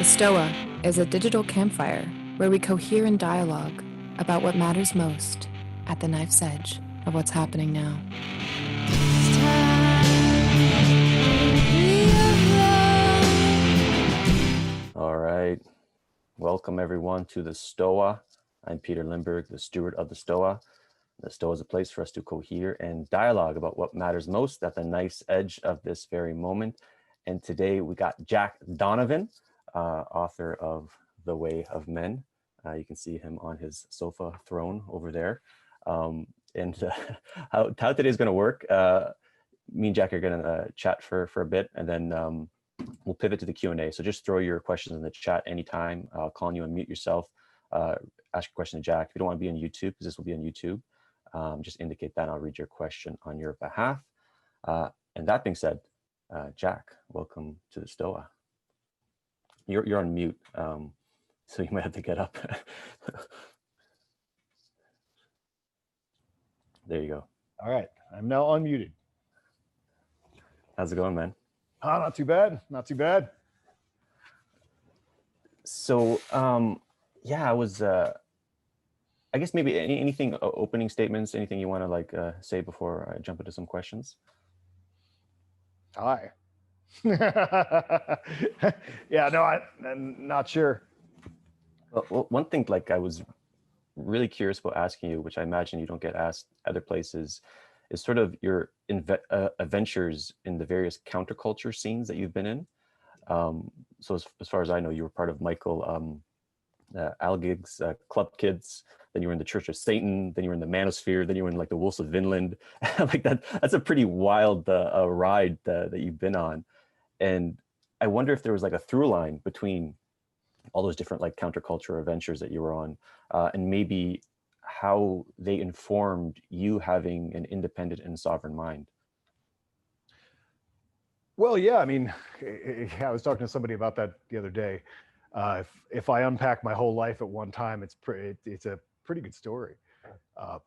Stoa is a digital campfire where we cohere in dialogue about what matters most at the knife's edge of what's happening now. All right. Welcome, everyone, to the Stoa. I'm Peter Lindbergh, the steward of the Stoa. The Stoa is a place for us to cohere and dialogue about what matters most at the knife's edge of this very moment. And today we got Jack Donovan, author of The Way of Men. You can see him on his sofa throne over there. How today's going to work, me and Jack are going to chat for a bit, and then we'll pivot to the Q&A. So just throw your questions in the chat anytime. I'll call on you and mute yourself. Ask a question to Jack. If you don't want to be on YouTube, because this will be on YouTube, just indicate that and I'll read your question on your behalf. And that being said, Jack, welcome to the Stoa. You're on mute, so you might have to get up. There you go. All right, I'm now unmuted. How's it going, man? Not too bad, not too bad. So, yeah, I was, I guess maybe anything, opening statements, anything you want to say before I jump into some questions? Hi. Yeah, no, I'm not sure. Well, one thing I was really curious about asking you, which I imagine you don't get asked other places, is sort of your adventures in the various counterculture scenes that you've been in. So as far as I know, you were part of Michael Algig's Club Kids, then you were in the Church of Satan, then you were in the Manosphere, then you were in the Wolves of Vinland. That's a pretty wild ride that you've been on. And I wonder if there was a through line between all those different counterculture adventures that you were on, and maybe how they informed you having an independent and sovereign mind. Well, yeah, I mean, I was talking to somebody about that the other day. If I unpack my whole life at one time, it's a pretty good story. I've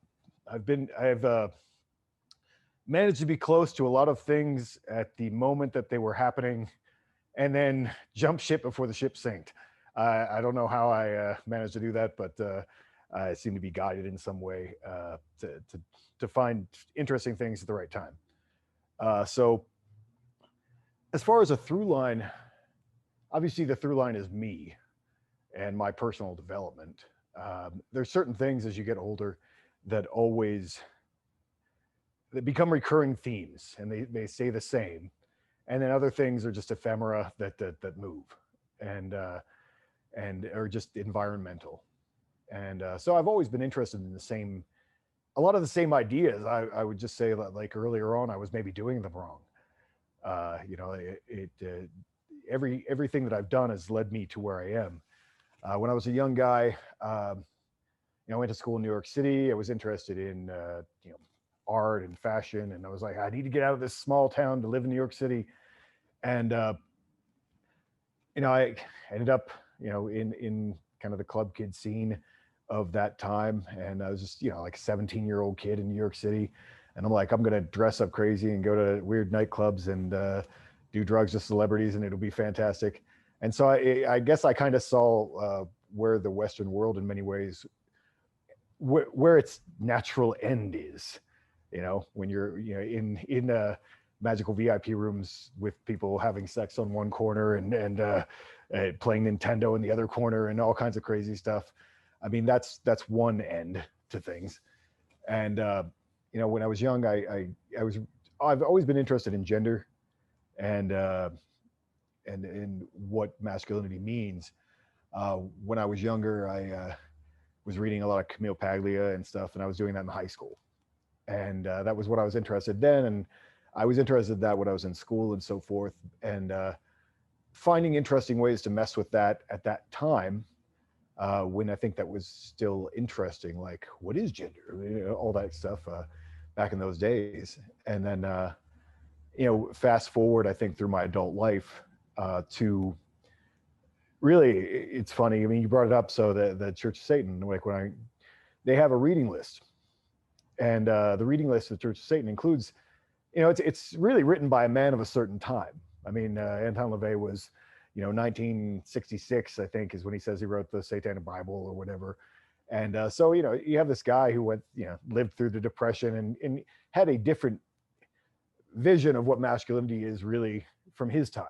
managed to be close to a lot of things at the moment that they were happening, and then jump ship before the ship sank. I don't know how I managed to do that, but I seem to be guided in some way to find interesting things at the right time. So as far as a through line, obviously the through line is me and my personal development. There's certain things as you get older that become recurring themes, and they stay the same. And then other things are just ephemera that move and are just environmental. And so I've always been interested in a lot of the same ideas. I would just say that earlier on, I was maybe doing them wrong. Everything that I've done has led me to where I am. When I was a young guy, I went to school in New York City. I was interested in art and fashion, and I was like, I need to get out of this small town to live in New York City. And I ended up in kind of the club kid scene of that time, and I was just a 17-year-old kid in New York City, and I'm like, I'm gonna dress up crazy and go to weird nightclubs and do drugs with celebrities, and it'll be fantastic. And so I guess I kind of saw where the Western world, in many ways, where its natural end is. When you're in magical VIP rooms with people having sex on one corner and playing Nintendo in the other corner and all kinds of crazy stuff. I mean, that's one end to things. And when I was young, I've always been interested in gender and what masculinity means. When I was younger, I was reading a lot of Camille Paglia and stuff, and I was doing that in high school. And that was what I was interested in then. And I was interested in that when I was in school and so forth. And finding interesting ways to mess with that at that time, when I think that was still interesting, like what is gender, all that stuff back in those days. And then, fast forward, I think through my adult life to really, it's funny. I mean, you brought it up. So the Church of Satan, they have a reading list, and the reading list of the Church of Satan includes, it's really written by a man of a certain time. I mean, Anton LaVey was, 1966, I think, is when he says he wrote the Satanic Bible or whatever. And so, you have this guy who lived through the Depression and had a different vision of what masculinity is really from his time.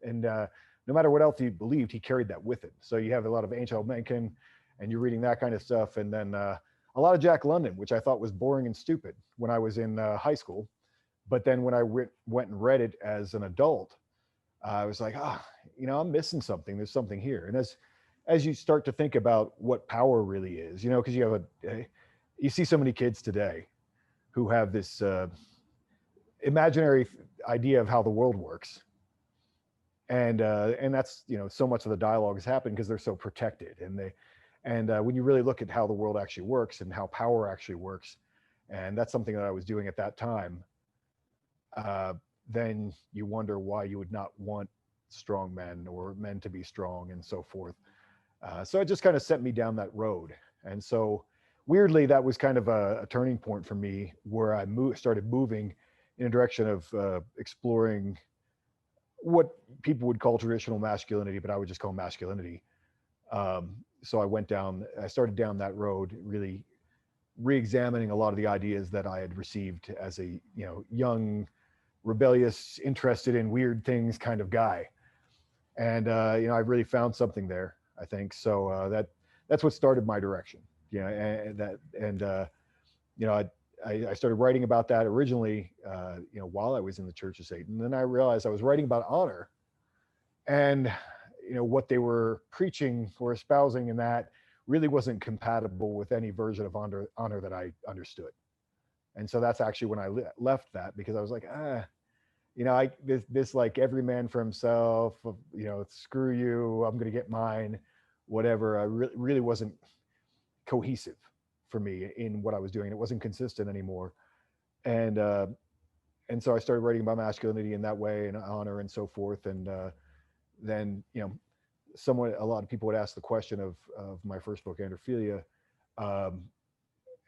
And no matter what else he believed, he carried that with him. So you have a lot of Angel Mencken, and you're reading that kind of stuff. And then a lot of Jack London, which I thought was boring and stupid when I was in high school. But then when I went and read it as an adult, I was like, I'm missing something. There's something here. And as you start to think about what power really is, because you have you see so many kids today who have this imaginary idea of how the world works. And that's, so much of the dialogue has happened because they're so protected. And when you really look at how the world actually works and how power actually works, and that's something that I was doing at that time, then you wonder why you would not want strong men or men to be strong and so forth. So it just kind of sent me down that road. And so weirdly, that was kind of a turning point for me, where I started moving in a direction of exploring what people would call traditional masculinity, but I would just call masculinity. So I started down that road, really re-examining a lot of the ideas that I had received as a young, rebellious, interested in weird things kind of guy. And I really found something there, I think. So that's what started my direction. I started writing about that originally, while I was in the Church of Satan. And then I realized I was writing about honor, and what they were preaching or espousing in that really wasn't compatible with any version of honor that I understood. And so that's actually when I left that, because I was like, this like every man for himself, screw you, I'm going to get mine, whatever. I really wasn't cohesive for me in what I was doing. It wasn't consistent anymore. And so I started writing about masculinity in that way, and honor and so forth. And then, a lot of people would ask the question of my first book, Androphilia.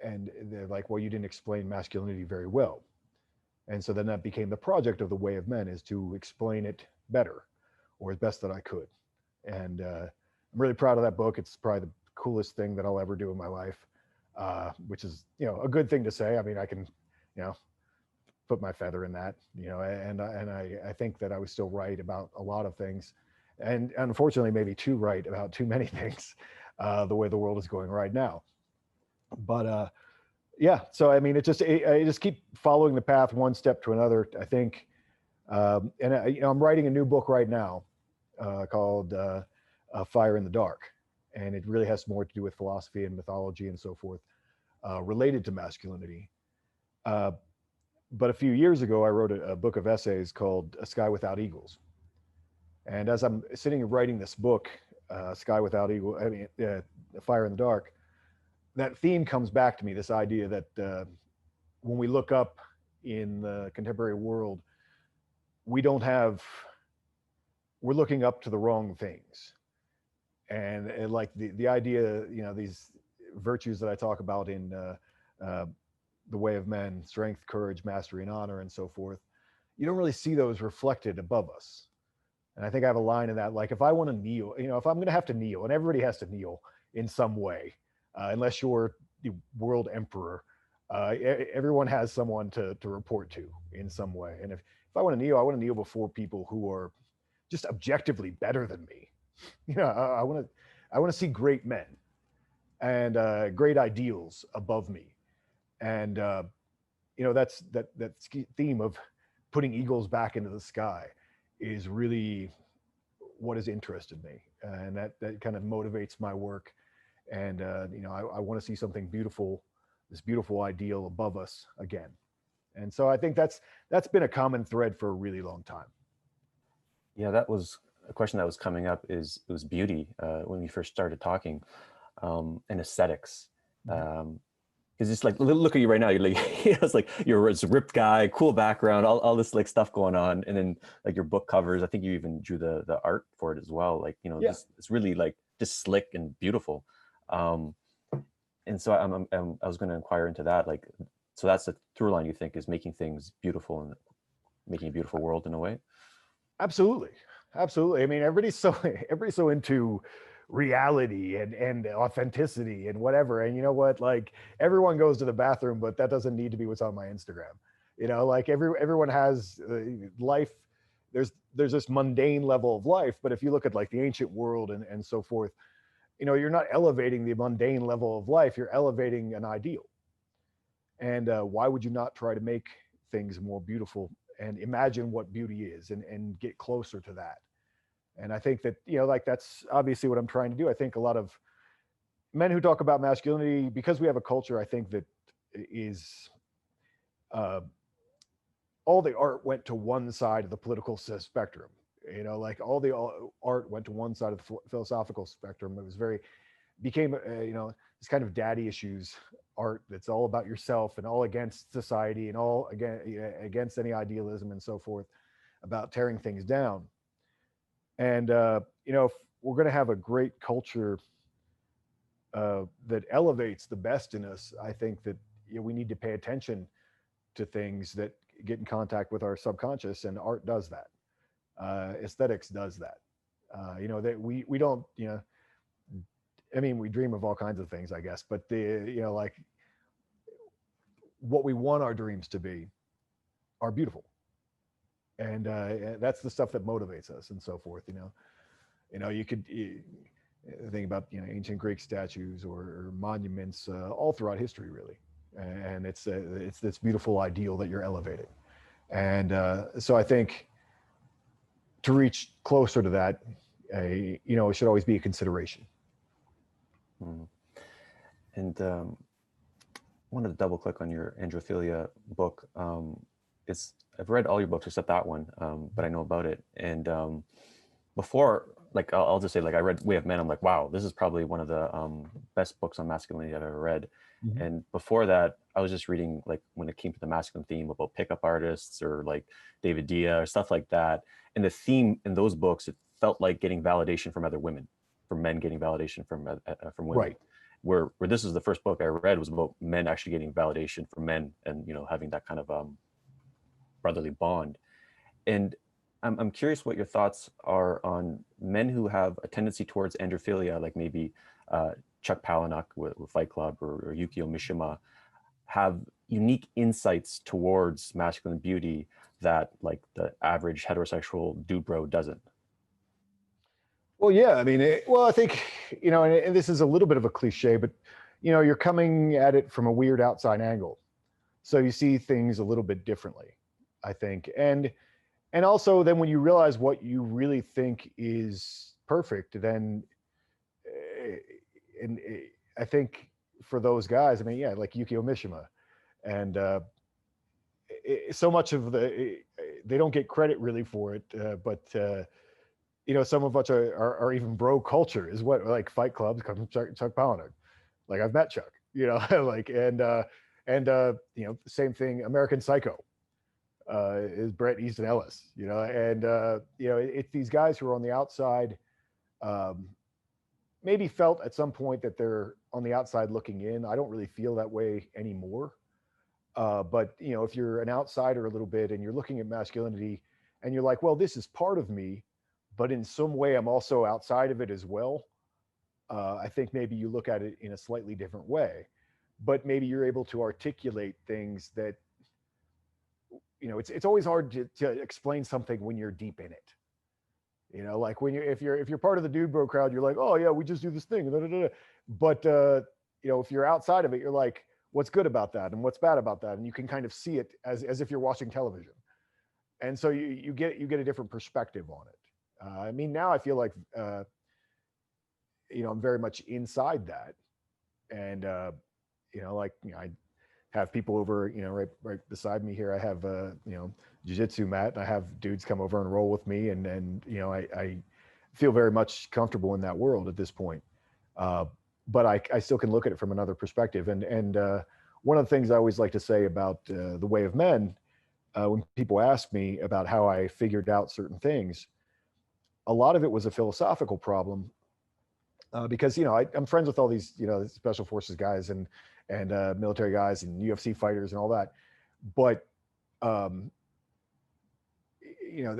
And they're like, well, you didn't explain masculinity very well. And so then that became the project of The Way of Men, is to explain it better, or as best that I could. And I'm really proud of that book. It's probably the coolest thing that I'll ever do in my life, which is, a good thing to say. I mean, I can, put my feather in that, and I think that I was still right about a lot of things. And unfortunately, maybe too right about too many things, the way the world is going right now. But so I mean, I just keep following the path one step to another, I think. And I'm writing a new book right now called Fire in the Dark, and it really has more to do with philosophy and mythology and so forth, related to masculinity. But a few years ago, I wrote a book of essays called A Sky Without Eagles. And as I'm sitting and writing this book, Sky Without Eagles, Fire in the Dark, that theme comes back to me, this idea that when we look up in the contemporary world, we're looking up to the wrong things. And like the idea, these virtues that I talk about in The Way of Men, strength, courage, mastery, and honor, and so forth, you don't really see those reflected above us. And I think I have a line in that, like, if I want to kneel, if I'm going to have to kneel, and everybody has to kneel in some way, unless you're the world emperor, everyone has someone to report to in some way. And if I want to kneel before people who are just objectively better than me. I want to see great men and great ideals above me. And that's that theme of putting eagles back into the sky is really what has interested me, and that kind of motivates my work. And I want to see something beautiful, this beautiful ideal above us again. And so I think that's been a common thread for a really long time. Yeah, that was a question that was coming up. It was beauty when we first started talking, and aesthetics. Because it's like, look at you right now. You're like, it's like you're a ripped guy, cool background, all this like stuff going on, and then like your book covers. I think you even drew the art for it as well. Like it's really like just slick and beautiful. And so I was going to inquire into that. Like, so that's the through line, you think, is making things beautiful and making a beautiful world in a way. Absolutely. Absolutely. I mean, everybody's so into reality and authenticity and whatever. And you know what? Like everyone goes to the bathroom, but that doesn't need to be what's on my Instagram. You know, like everyone has life. There's this mundane level of life, but if you look at like the ancient world and so forth, you know, you're not elevating the mundane level of life. You're elevating an ideal. And why would you not try to make things more beautiful and imagine what beauty is and get closer to that? And I think that, you know, like that's obviously what I'm trying to do. I think a lot of men who talk about masculinity, because we have a culture, I think that is uh, all the art went to one side of the political spectrum. You know, like all art went to one side of the philosophical spectrum. It was very became you know, this kind of daddy issues art that's all about yourself and all against society and all against any idealism and so forth, about tearing things down. And you know, if we're going to have a great culture that elevates the best in us, I think that, you know, we need to pay attention to things that get in contact with our subconscious, and art does that. Aesthetics does that. You know, that we don't, you know, I mean, we dream of all kinds of things, I guess, but you know, like what we want our dreams to be are beautiful. And that's the stuff that motivates us and so forth. You know, you could think about, you know, ancient Greek statues or monuments all throughout history, really. And it's this beautiful ideal that you're elevating. And so I think to reach closer to that, you know, it should always be a consideration. Mm. And wanted to double click on your Androphilia book. I've read all your books except that one, but I know about it. And before, like, I'll just say, like, I read Way of Men. I'm like, wow, this is probably one of the best books on masculinity I've ever read. Mm-hmm. And before that, I was just reading, like, when it came to the masculine theme, about pickup artists or like David Dia or stuff like that. And the theme in those books, it felt like getting validation from other women, from men getting validation from women. Right. Where this is the first book I read was about men actually getting validation from men, and, you know, having that kind of brotherly bond. And I'm curious what your thoughts are on men who have a tendency towards androphilia, like maybe Chuck Palahniuk with Fight Club, or Yukio Mishima, have unique insights towards masculine beauty that, like, the average heterosexual dude bro doesn't. Well, yeah, I mean, well, I think, you know, and this is a little bit of a cliche, but, you know, you're coming at it from a weird outside angle. So you see things a little bit differently, I think. And also then when you realize what you really think is perfect, then, and I think for those guys, I mean, yeah, like Yukio Mishima, and so much of they don't get credit really for it, but you know, some of which are even bro culture is what, like Fight Clubs come from Chuck Palahniuk. Like, I've met Chuck, you know, like, and you know, same thing, American Psycho is Bret Easton Ellis, you know, and you know, it's these guys who are on the outside, maybe felt at some point that they're on the outside looking in. I don't really feel that way anymore. But, you know, if you're an outsider a little bit and you're looking at masculinity and you're like, well, this is part of me, but in some way I'm also outside of it as well. I think maybe you look at it in a slightly different way, but maybe you're able to articulate things that, you know, it's always hard to explain something when you're deep in it. You know, like when if you're part of the dude bro crowd, you're like, oh yeah, we just do this thing. But you know, if you're outside of it, you're like, what's good about that and what's bad about that, and you can kind of see it as if you're watching television. And so you get a different perspective on it. I mean, now I feel like you know, I'm very much inside that, and you know, like, you know, I have people over, you know, right beside me here. I have you know, jiu-jitsu mat, and I have dudes come over and roll with me, and you know, I feel very much comfortable in that world at this point. But I still can look at it from another perspective. And one of the things I always like to say about the Way of Men, when people ask me about how I figured out certain things, a lot of it was a philosophical problem, because, you know, I'm friends with all these, you know, special forces guys and military guys and UFC fighters and all that. But, you know,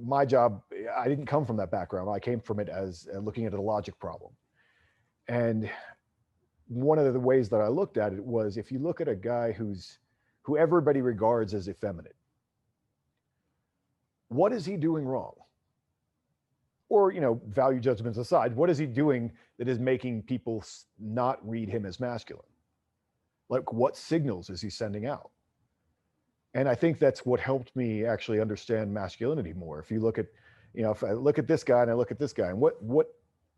my job, I didn't come from that background. I came from it as looking at a logic problem. And one of the ways that I looked at it was, if you look at a guy who everybody regards as effeminate, what is he doing wrong? Or, value judgments aside, what is he doing that is making people not read him as masculine? Like, what signals is he sending out? And I think that's what helped me actually understand masculinity more. If you look at, if I look at this guy and I look at this guy, and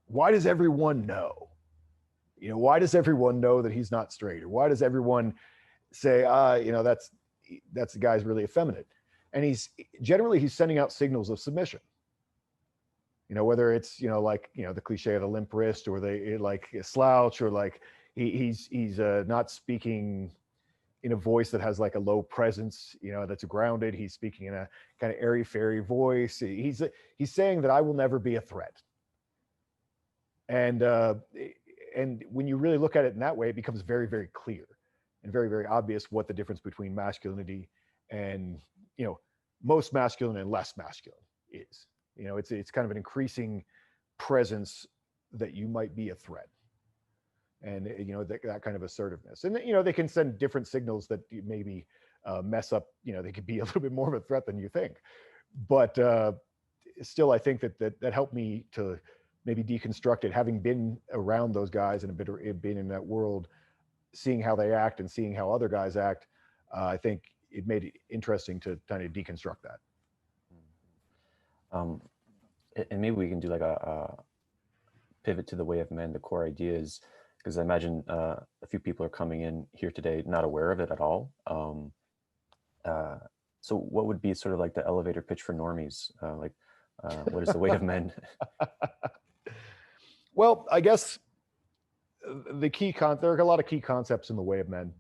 why does everyone know? Why does everyone know that he's not straight? Or why does everyone say, that's the guy's really effeminate? And he's sending out signals of submission. Whether it's, the cliche of the limp wrist, or like a slouch, or like he's not speaking in a voice that has like a low presence, that's grounded. He's speaking in a kind of airy fairy voice. He's saying that I will never be a threat. And when you really look at it in that way, it becomes very, very clear and very, very obvious what the difference between masculinity and, most masculine and less masculine is. It's kind of an increasing presence that you might be a threat. And, that kind of assertiveness. And, they can send different signals that maybe mess up, they could be a little bit more of a threat than you think. But still, I think that helped me to maybe deconstruct it, having been around those guys and been in that world, seeing how they act and seeing how other guys act. I think it made it interesting to kind of deconstruct that. And maybe we can do like a pivot to the way of men, the core ideas, because I imagine a few people are coming in here today not aware of it at all. So what would be sort of like the elevator pitch for normies? What is the way of men? Well, I guess there are a lot of key concepts in the way of men.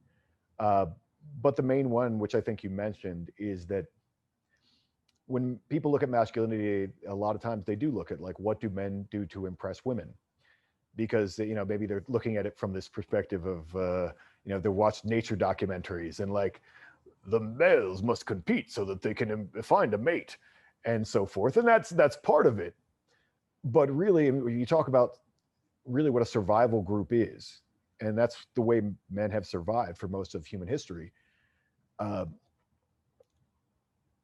But the main one, which I think you mentioned, is that when people look at masculinity, a lot of times they do look at like, what do men do to impress women? Because, maybe they're looking at it from this perspective of, they watch nature documentaries and like, the males must compete so that they can find a mate and so forth. And that's part of it. But really, when you talk about really what a survival group is, and that's the way men have survived for most of human history.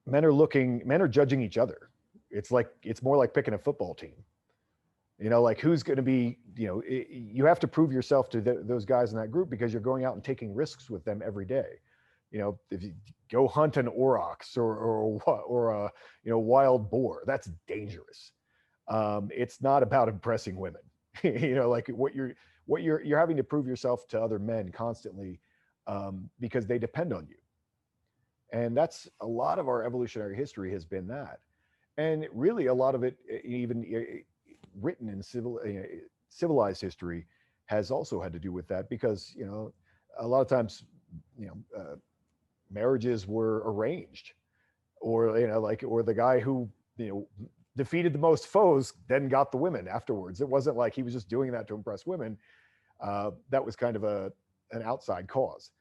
Men are judging each other. It's more like picking a football team. Like who's going to be, you have to prove yourself to those guys in that group, because you're going out and taking risks with them every day. If you go hunt an aurochs or a wild boar, that's dangerous. It's not about impressing women. Like what you're having to prove yourself to other men constantly, because they depend on you. And that's a lot of our evolutionary history has been that. And really a lot of it, even written in civilized history, has also had to do with that, because, a lot of times, marriages were arranged, or, or the guy who, defeated the most foes then got the women afterwards. It wasn't like he was just doing that to impress women. That was kind of an outside cause.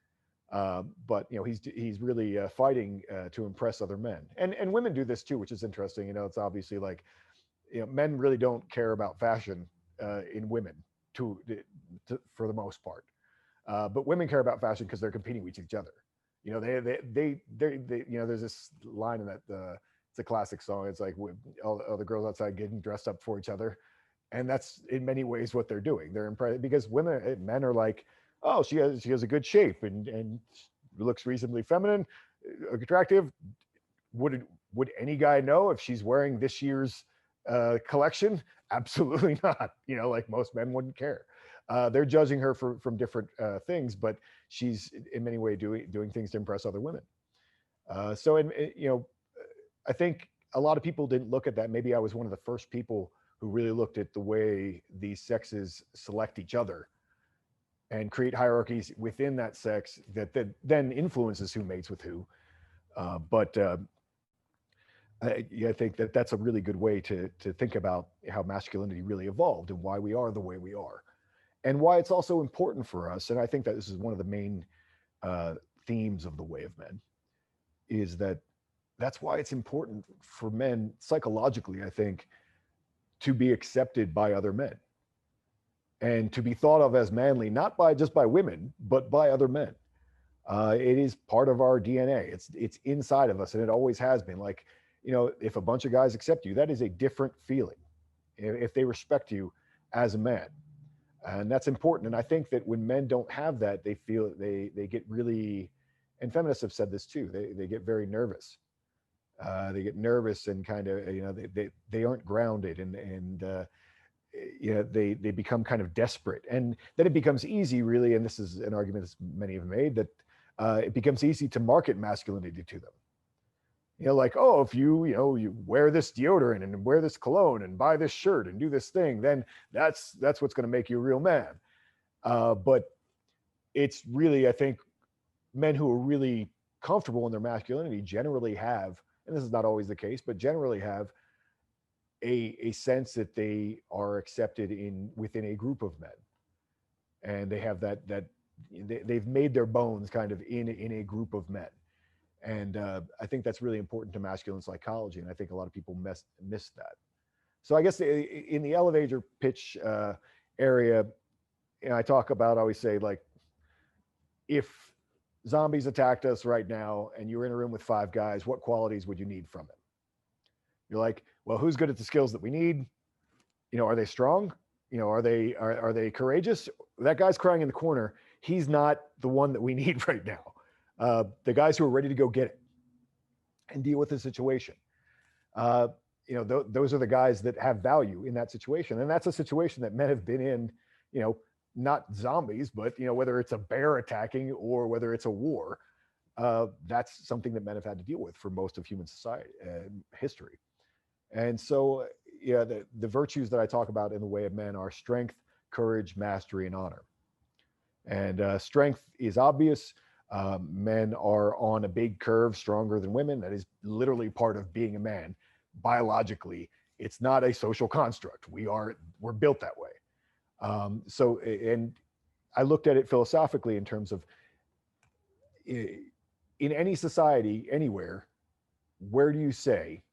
But he's really fighting to impress other men, and women do this too, which is interesting. It's obviously like, men really don't care about fashion in women for the most part, but women care about fashion because they're competing with each other. They there's this line in that it's a classic song. It's like all the girls outside getting dressed up for each other, and that's in many ways what they're doing. They're impressed because men are like, oh, she has a good shape and looks reasonably feminine, attractive. Would any guy know if she's wearing this year's collection? Absolutely not. Like most men wouldn't care. They're judging her from different things, but she's in many ways doing things to impress other women. I think a lot of people didn't look at that. Maybe I was one of the first people who really looked at the way these sexes select each other and create hierarchies within that sex that then influences who mates with who. I think that's a really good way to think about how masculinity really evolved and why we are the way we are, and why it's also important for us. And I think that this is one of the main themes of the way of men, is that that's why it's important for men psychologically, I think, to be accepted by other men and to be thought of as manly, not by just by women, but by other men. It is part of our DNA. It's inside of us, and it always has been. Like, if a bunch of guys accept you, that is a different feeling. If they respect you as a man, and that's important. And I think that when men don't have that, they feel they get really, and feminists have said this too. They get very nervous. They get nervous and kind of they aren't grounded, and they become kind of desperate, and then it becomes easy, really. And this is an argument that many have made, that it becomes easy to market masculinity to them. Like, oh, if you wear this deodorant and wear this cologne and buy this shirt and do this thing, then that's what's going to make you a real man. But it's really, I think, men who are really comfortable in their masculinity generally have, and this is not always the case, but generally have a sense that they are accepted within a group of men, and they have that they've made their bones kind of in a group of men. And I think that's really important to masculine psychology, and I think a lot of people miss that. So I guess in the elevator pitch area, I always say, like, if zombies attacked us right now and you were in a room with 5 guys, what qualities would you need from it? You're like, well, who's good at the skills that we need? Are they strong? Are they courageous? That guy's crying in the corner. He's not the one that we need right now. The guys who are ready to go get it and deal with the situation. Those are the guys that have value in that situation. And that's a situation that men have been in, not zombies, but, whether it's a bear attacking or whether it's a war, that's something that men have had to deal with for most of human society history. And so, the virtues that I talk about in the way of men are strength, courage, mastery, and honor. And strength is obvious. Men are on a big curve, stronger than women. That is literally part of being a man. Biologically, it's not a social construct. We're built that way. And I looked at it philosophically in terms of, in any society, anywhere, where do you say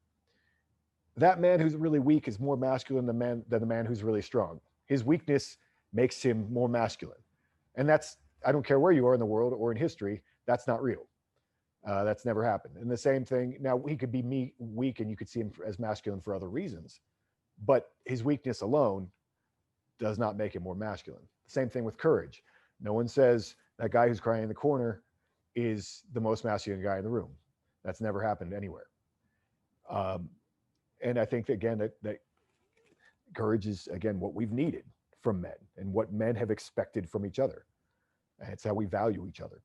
that man who's really weak is more masculine than the man who's really strong? His weakness makes him more masculine. And I don't care where you are in the world or in history, that's not real. That's never happened. And the same thing, now he could be weak and you could see him as masculine for other reasons, but his weakness alone does not make him more masculine. Same thing with courage. No one says that guy who's crying in the corner is the most masculine guy in the room. That's never happened anywhere. And I think, again, that courage is, again, what we've needed from men and what men have expected from each other. And it's how we value each other.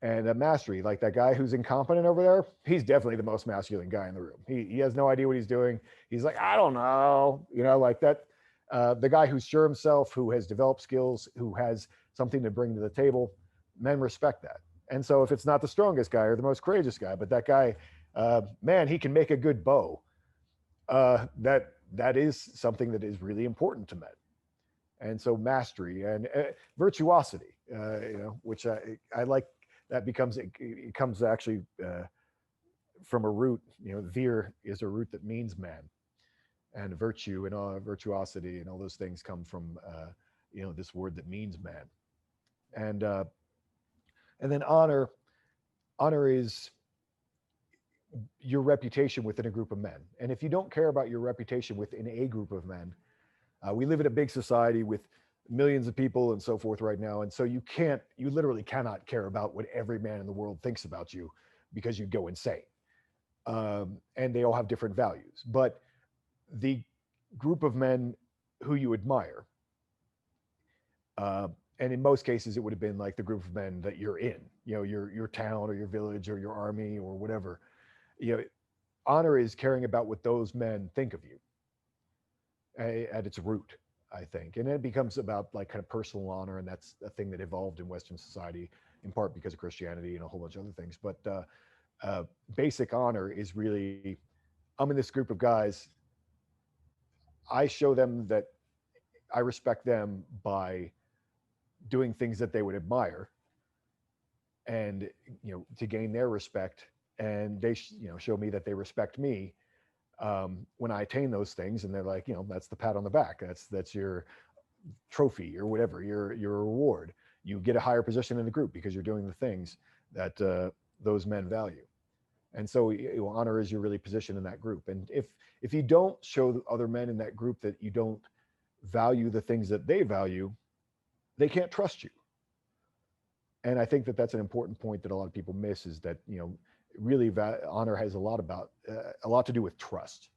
And mastery, like that guy who's incompetent over there, he's definitely the most masculine guy in the room. He has no idea what he's doing. He's like, I don't know, like that. The guy who's sure himself, who has developed skills, who has something to bring to the table, men respect that. And so if it's not the strongest guy or the most courageous guy, but that guy, man, he can make a good bow. That is something that is really important to men. And so mastery and virtuosity, which I like, that it comes actually from a root, vir is a root that means man, and virtue and virtuosity and all those things come from, this word that means man. And then honor is your reputation within a group of men. And if you don't care about your reputation within a group of men, we live in a big society with millions of people and so forth right now. And so you literally cannot care about what every man in the world thinks about you, because you'd go insane. And they all have different values. But the group of men who you admire, and in most cases, it would have been like the group of men that you're in, your town or your village or your army or whatever. Honor is caring about what those men think of you at its root, I think. And then it becomes about like kind of personal honor. And that's a thing that evolved in Western society, in part because of Christianity and a whole bunch of other things. But basic honor is really, I'm in this group of guys. I show them that I respect them by doing things that they would admire, and to gain their respect, and they show me that they respect me when I attain those things, and they're like, that's the pat on the back, that's your trophy or whatever, your reward. You get a higher position in the group because you're doing the things that those men value. And so honor is you're really positioned in that group. And if you don't show the other men in that group that you don't value the things that they value, they can't trust you. And I think that that's an important point that a lot of people miss, is that really honor has a lot to do with trust.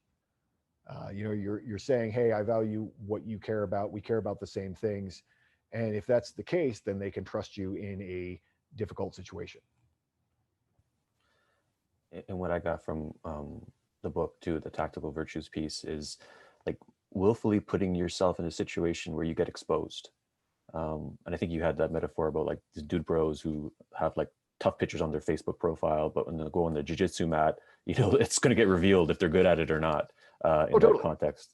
You're saying, hey, I value what you care about. We care about the same things. And if that's the case, then they can trust you in a difficult situation. And what I got from the book too, the tactical virtues piece, is like willfully putting yourself in a situation where you get exposed. And I think you had that metaphor about like the dude bros who have like tough pictures on their Facebook profile, but when they go on the jiu-jitsu mat, it's going to get revealed if they're good at it or not in that context.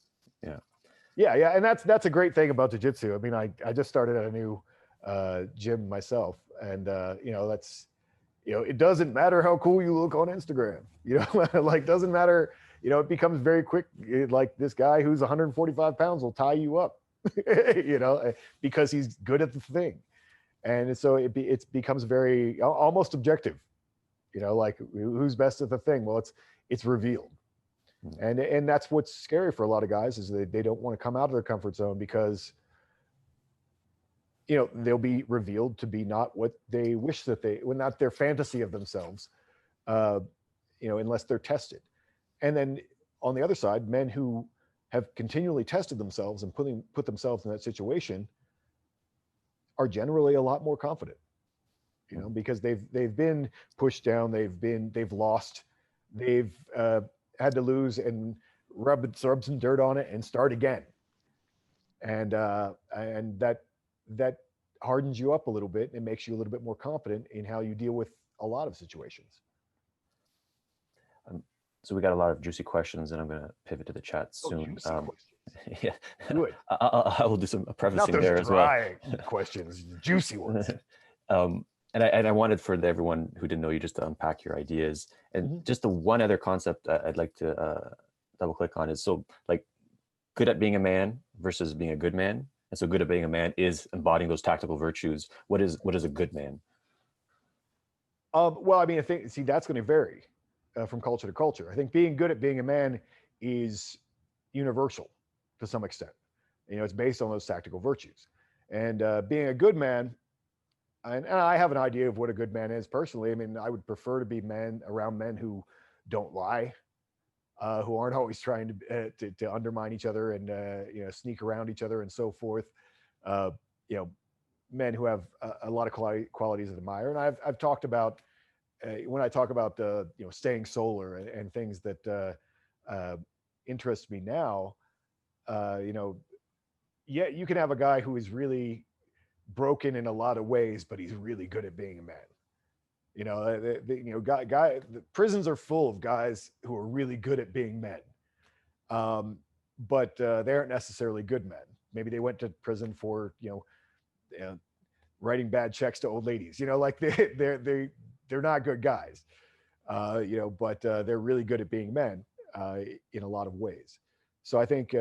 Yeah. And that's a great thing about jiu-jitsu. I mean, I just started at a new gym myself, and that's, it doesn't matter how cool you look on Instagram, like doesn't matter, it becomes very quick. Like this guy who's 145 pounds will tie you up, because he's good at the thing. And so it becomes very almost objective, like who's best at the thing. Well, it's revealed. And that's what's scary for a lot of guys, is they don't want to come out of their comfort zone, because they'll be revealed to be not what they wish that not their fantasy of themselves, unless they're tested. And then on the other side, men who have continually tested themselves and put themselves in that situation are generally a lot more confident, because they've been pushed down, they've lost, they've had to lose and rub some dirt on it and start again. And that hardens you up a little bit and makes you a little bit more confident in how you deal with a lot of situations. So we got a lot of juicy questions, and I'm going to pivot to the chat soon. Yeah, do it. I will do some prefacing there as well. Dry questions, juicy ones. And I wanted for everyone who didn't know you just to unpack your ideas. And just the one other concept I'd like to double click on is, so like good at being a man versus being a good man. And so good at being a man is embodying those tactical virtues. What is a good man? Well, I mean, I think, that's going to vary from culture to culture. I think being good at being a man is universal to some extent. It's based on those tactical virtues. And being a good man, and I have an idea of what a good man is personally. I mean, I would prefer to be around men who don't lie, who aren't always trying to undermine each other and sneak around each other and so forth. Men who have a lot of qualities I admire. And I've talked about when I talk about staying solar and things that interest me now. You can have a guy who is really broken in a lot of ways, but he's really good at being a man. The prisons are full of guys who are really good at being men, but they aren't necessarily good men. Maybe they went to prison for writing bad checks to old ladies. Like they're not good guys, but they're really good at being men in a lot of ways. So I think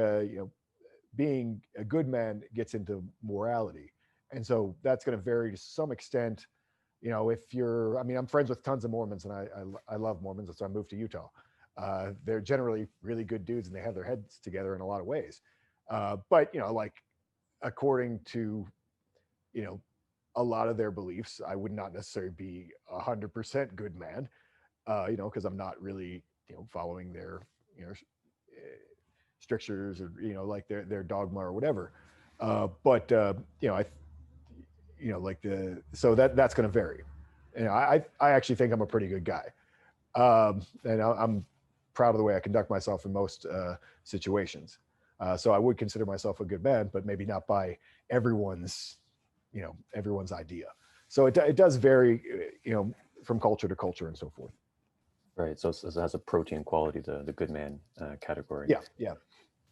being a good man gets into morality, and so that's going to vary to some extent. I'm friends with tons of Mormons, and I love Mormons. That's why I moved to Utah. They're generally really good dudes, and they have their heads together in a lot of ways. But like according to, a lot of their beliefs, I would not necessarily be 100% good man, because I'm not really, following their, strictures or, like their dogma or whatever. So that's going to vary. I actually think I'm a pretty good guy. And I'm proud of the way I conduct myself in most situations. So I would consider myself a good man, but maybe not by everyone's idea. So it does vary, from culture to culture and so forth. Right. So it has a protein quality, the good man category. Yeah.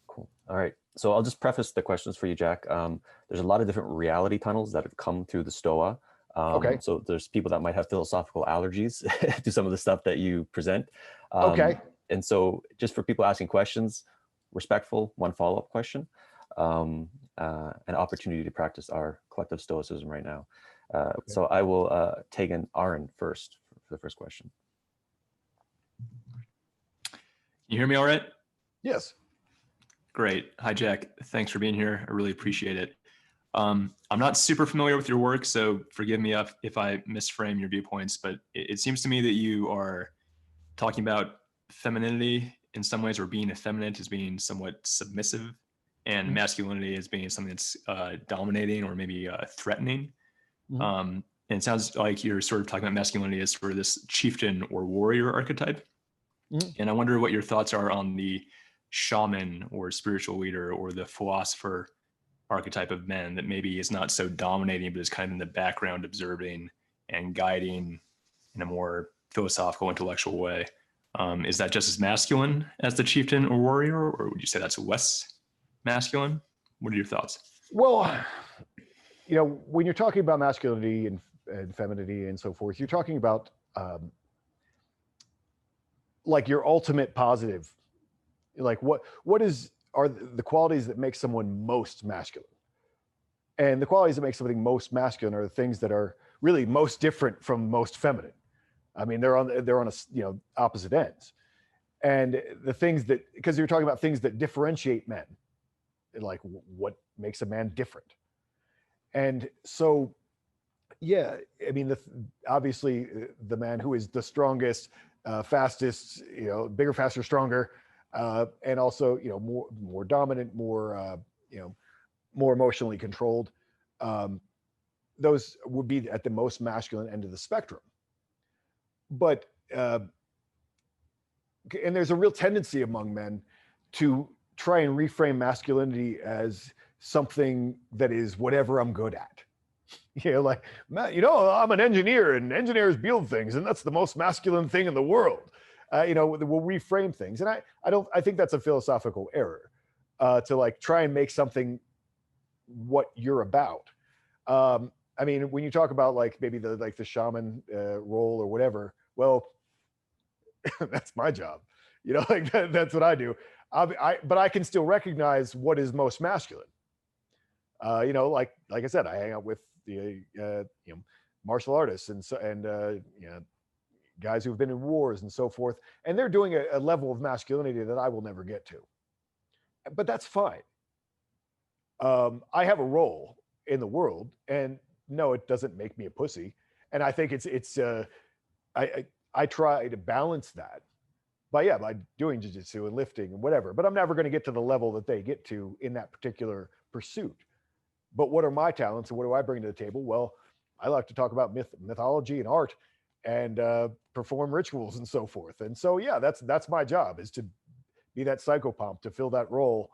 Cool. All right. So I'll just preface the questions for you, Jack. There's a lot of different reality tunnels that have come through the Stoa. Okay. So there's people that might have philosophical allergies to some of the stuff that you present. Okay. And so just for people asking questions, respectful, one follow-up question, an opportunity to practice our collective stoicism right now. So I will take an Aaron first for the first question. You hear me all right? Yes. Great. Hi, Jack. Thanks for being here. I really appreciate it. I'm not super familiar with your work, so forgive me if I misframe your viewpoints, but it seems to me that you are talking about femininity in some ways, or being effeminate as being somewhat submissive, and masculinity as being something that's dominating or maybe threatening. And it sounds like you're sort of talking about masculinity as sort of this chieftain or warrior archetype. And I wonder what your thoughts are on the shaman or spiritual leader or the philosopher archetype of men that maybe is not so dominating, but is kind of in the background observing and guiding in a more philosophical, intellectual way. Is that just as masculine as the chieftain or warrior, or would you say that's less masculine? What are your thoughts? Well, you know, when you're talking about masculinity and femininity and so forth, you're talking about like your ultimate positive, like what are the qualities that make someone most masculine. And the qualities that make something most masculine are the things that are really most different from most feminine. I mean, they're on a, you know, opposite ends. And the things that, because you're talking about things that differentiate men, like what makes a man different. And so, yeah, I mean, obviously the man who is the strongest, fastest, you know, bigger, faster, stronger, and also, you know, more dominant, more, you know, more emotionally controlled. Those would be at the most masculine end of the spectrum. But, and there's a real tendency among men to try and reframe masculinity as something that is whatever I'm good at. You know, like, you know, I'm an engineer and engineers build things and that's the most masculine thing in the world. You know, we'll reframe things. And I think that's a philosophical error, to like try and make something what you're about. I mean, when you talk about like maybe the shaman role or whatever, well, that's my job. You know, like that's what I do. But I can still recognize what is most masculine. You know, like I said, I hang out with the you know, martial artists and you know, guys who've been in wars and so forth, and they're doing a level of masculinity that I will never get to. But that's fine. I have a role in the world, and no, it doesn't make me a pussy. And I think I try to balance that by doing jiu-jitsu and lifting and whatever, but I'm never going to get to the level that they get to in that particular pursuit. But what are my talents and what do I bring to the table? Well, I like to talk about mythology and art and perform rituals and so forth. And so, yeah, that's my job, is to be that psychopomp, to fill that role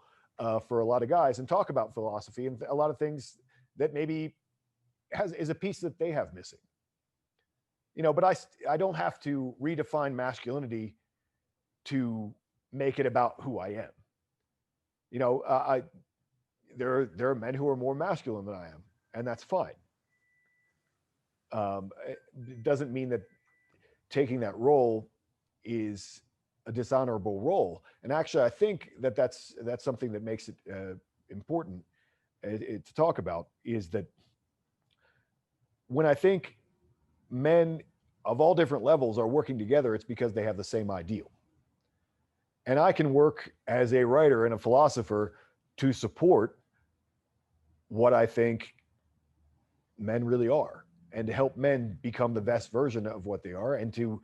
for a lot of guys and talk about philosophy and a lot of things that maybe is a piece that they have missing. You know, but I don't have to redefine masculinity to make it about who I am. You know, there are men who are more masculine than I am, and that's fine. It doesn't mean that taking that role is a dishonorable role. And actually, I think that's something that makes it important to talk about, is that when I think men of all different levels are working together, it's because they have the same ideal. And I can work as a writer and a philosopher to support what I think men really are, and to help men become the best version of what they are, and to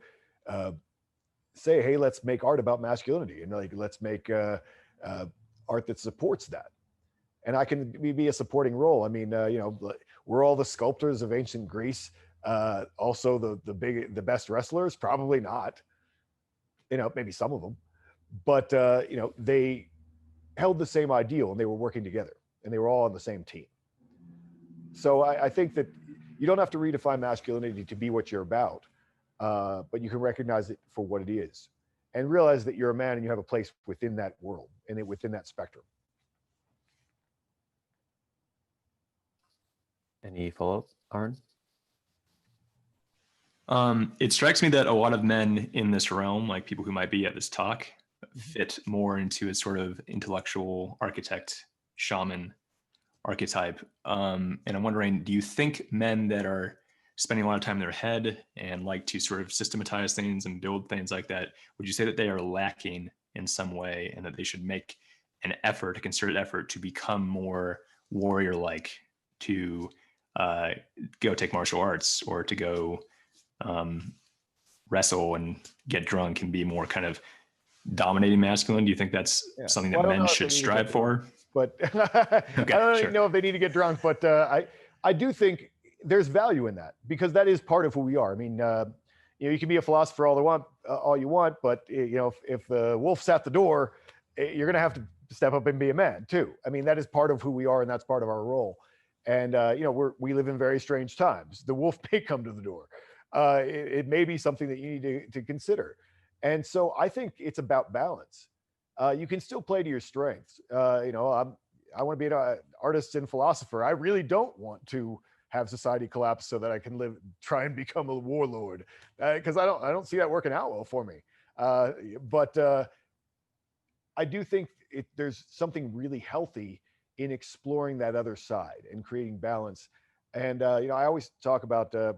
say, hey, let's make art about masculinity, and like let's make art that supports that. And I can be a supporting role. I mean, you know, we're all the sculptors of ancient Greece. Also the best wrestlers? Probably not. You know, maybe some of them, but you know, they held the same ideal and they were working together and they were all on the same team. So I think that you don't have to redefine masculinity to be what you're about, but you can recognize it for what it is and realize that you're a man and you have a place within that world and within that spectrum. Any follow-up, Aaron? It strikes me that a lot of men in this realm, like people who might be at this talk, fit more into a sort of intellectual architect, shaman archetype. And I'm wondering, do you think men that are spending a lot of time in their head and like to sort of systematize things and build things like that, would you say that they are lacking in some way and that they should make an effort, a concerted effort to become more warrior-like, to go take martial arts or to go wrestle and get drunk and be more kind of dominating masculine? Do you think that's something that men should strive for? But I don't even know if they need to get drunk, but I do think there's value in that, because that is part of who we are. I mean, you can be a philosopher all you want, but if the wolf's at the door, you're going to have to step up and be a man too. I mean, that is part of who we are, and that's part of our role. And we live in very strange times. The wolf may come to the door. It may be something that you need to consider. And so I think it's about balance. You can still play to your strengths. I want to be an artist and philosopher. I really don't want to have society collapse so that I can try and become a warlord, because I don't see that working out well for me. But I do think there's something really healthy in exploring that other side and creating balance. And I always talk about a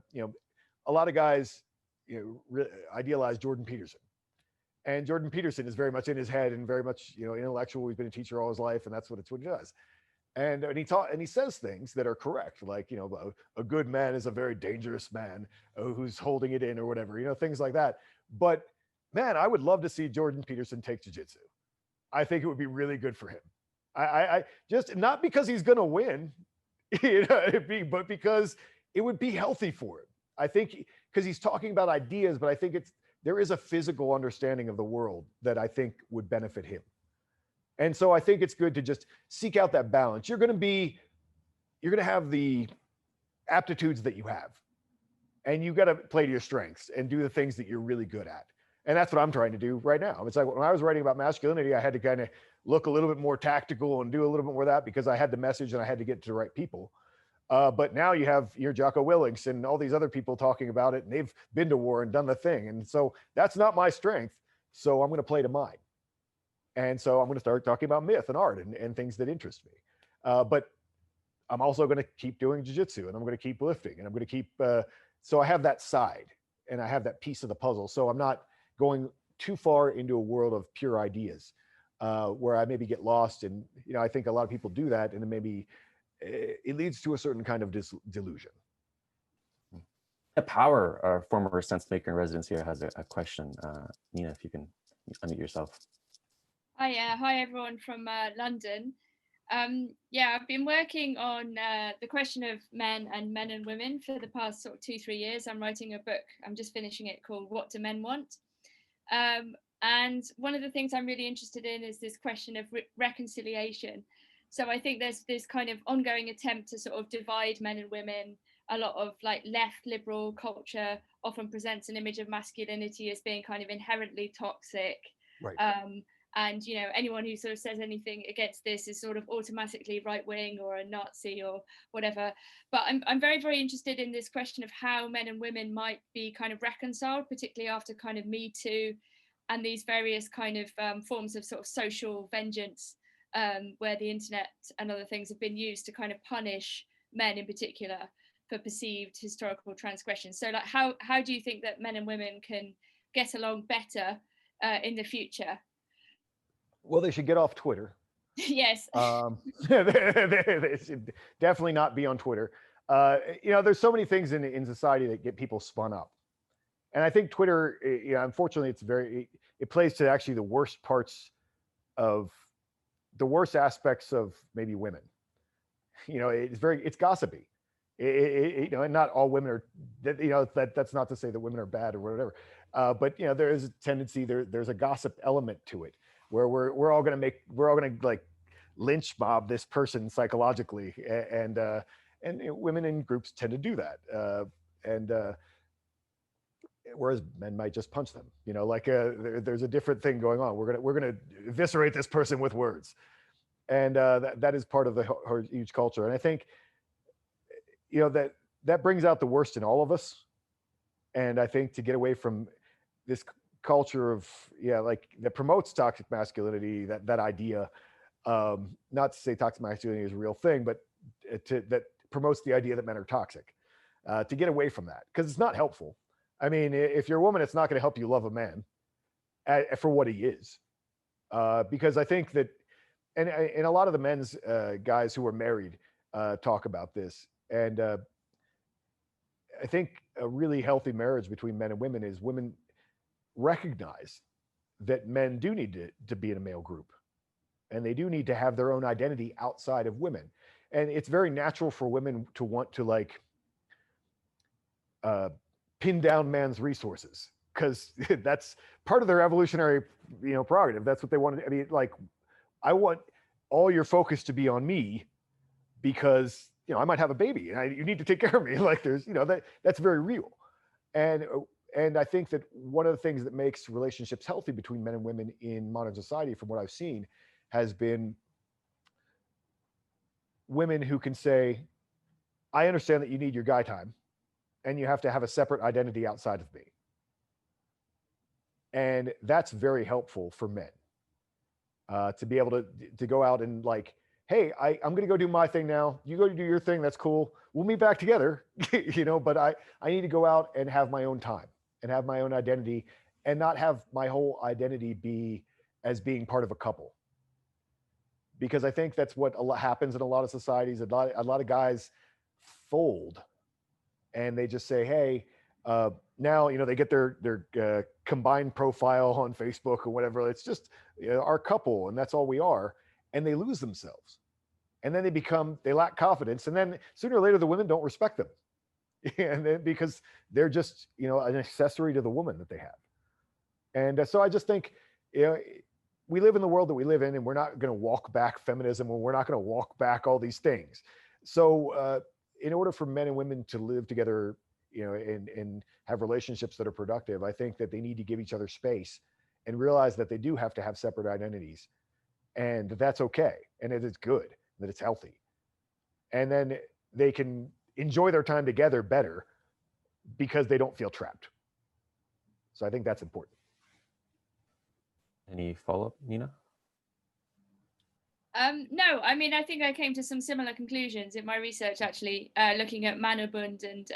lot of guys idealize Jordan Peterson. And Jordan Peterson is very much in his head and very much, intellectual. He's been a teacher all his life, and that's what he does. And he says things that are correct, like, a good man is a very dangerous man who's holding it in or whatever, things like that. But man, I would love to see Jordan Peterson take jiu-jitsu. I think it would be really good for him. I just, not because he's going to win, but because it would be healthy for him. I think because he's talking about ideas, but I think there is a physical understanding of the world that I think would benefit him. And so I think it's good to just seek out that balance. You're going to have the aptitudes that you have, and you got to play to your strengths and do the things that you're really good at. And that's what I'm trying to do right now. It's like when I was writing about masculinity, I had to kind of look a little bit more tactical and do a little bit more of that, because I had the message and I had to get to the right people. But now you have your Jocko Willings and all these other people talking about it, and they've been to war and done the thing. And so that's not my strength. So I'm going to play to mine. And so I'm going to start talking about myth and art and things that interest me. But I'm also going to keep doing jiu-jitsu, and I'm going to keep lifting, and I'm going to keep, so I have that side and I have that piece of the puzzle. So I'm not going too far into a world of pure ideas where I maybe get lost. And, I think a lot of people do that, and then maybe it leads to a certain kind of delusion. Power, our former sense maker in residence here, has a question. Nina, if you can unmute yourself. Hi everyone from London. I've been working on the question of men and women for the past sort of 2-3 years. I'm writing a book. I'm just finishing it, called What Do Men Want? And one of the things I'm really interested in is this question of reconciliation. So I think there's this kind of ongoing attempt to sort of divide men and women. A lot of like left liberal culture often presents an image of masculinity as being kind of inherently toxic. Right. And anyone who sort of says anything against this is sort of automatically right wing or a Nazi or whatever. But I'm very, very interested in this question of how men and women might be kind of reconciled, particularly after kind of Me Too and these various kind of forms of sort of social vengeance, where the internet and other things have been used to kind of punish men in particular for perceived historical transgressions. So like how do you think that men and women can get along better in the future? Well, they should get off Twitter. Yes. They should definitely not be on Twitter. There's so many things in society that get people spun up. And I think Twitter, unfortunately, it plays to actually the worst aspects of maybe women. It's gossipy. And not all women are, that's not to say that women are bad or whatever. But there is a tendency, there's a gossip element to it, where we're all going to like lynch mob this person psychologically, and women in groups tend to do that, whereas men might just punch them. There's a different thing going on. We're gonna eviscerate this person with words, and that is part of the huge culture. And I think that brings out the worst in all of us, And I think to get away from this culture of, like that promotes toxic masculinity, that idea, not to say toxic masculinity is a real thing, but that promotes the idea that men are toxic, to get away from that, because it's not helpful. I mean, if you're a woman, it's not going to help you love a man for what he is, because I think that, and a lot of the men's guys who are married talk about this, and I think a really healthy marriage between men and women is women recognize that men do need to be in a male group, and they do need to have their own identity outside of women. And it's very natural for women to want to like pin down man's resources, because that's part of their evolutionary, prerogative. That's what they want. I mean, like, I want all your focus to be on me, because I might have a baby and you need to take care of me. Like, there's that's very real. And I think that one of the things that makes relationships healthy between men and women in modern society, from what I've seen, has been women who can say, I understand that you need your guy time and you have to have a separate identity outside of me. And that's very helpful for men, to be able to go out and like, hey, I'm going to go do my thing now. You go do your thing. That's cool. We'll meet back together, but I need to go out and have my own time and have my own identity, and not have my whole identity be as being part of a couple. Because I think that's what happens in a lot of societies. A lot of guys fold, and they just say, hey, now, they get their combined profile on Facebook or whatever. It's just our couple, and that's all we are. And they lose themselves, and then they lack confidence, and then sooner or later the women don't respect them, and then, because they're just an accessory to the woman that they have. And so I just think we live in the world that we live in, and we're not going to walk back feminism, or we're not going to walk back all these things. So in order for men and women to live together, and have relationships that are productive, I think that they need to give each other space and realize that they do have to have separate identities. And that's okay. And it is good that it's healthy. And then they can enjoy their time together better because they don't feel trapped. So I think that's important. Any follow-up, Nina? No, I mean, I think I came to some similar conclusions in my research, actually, looking at Manobund and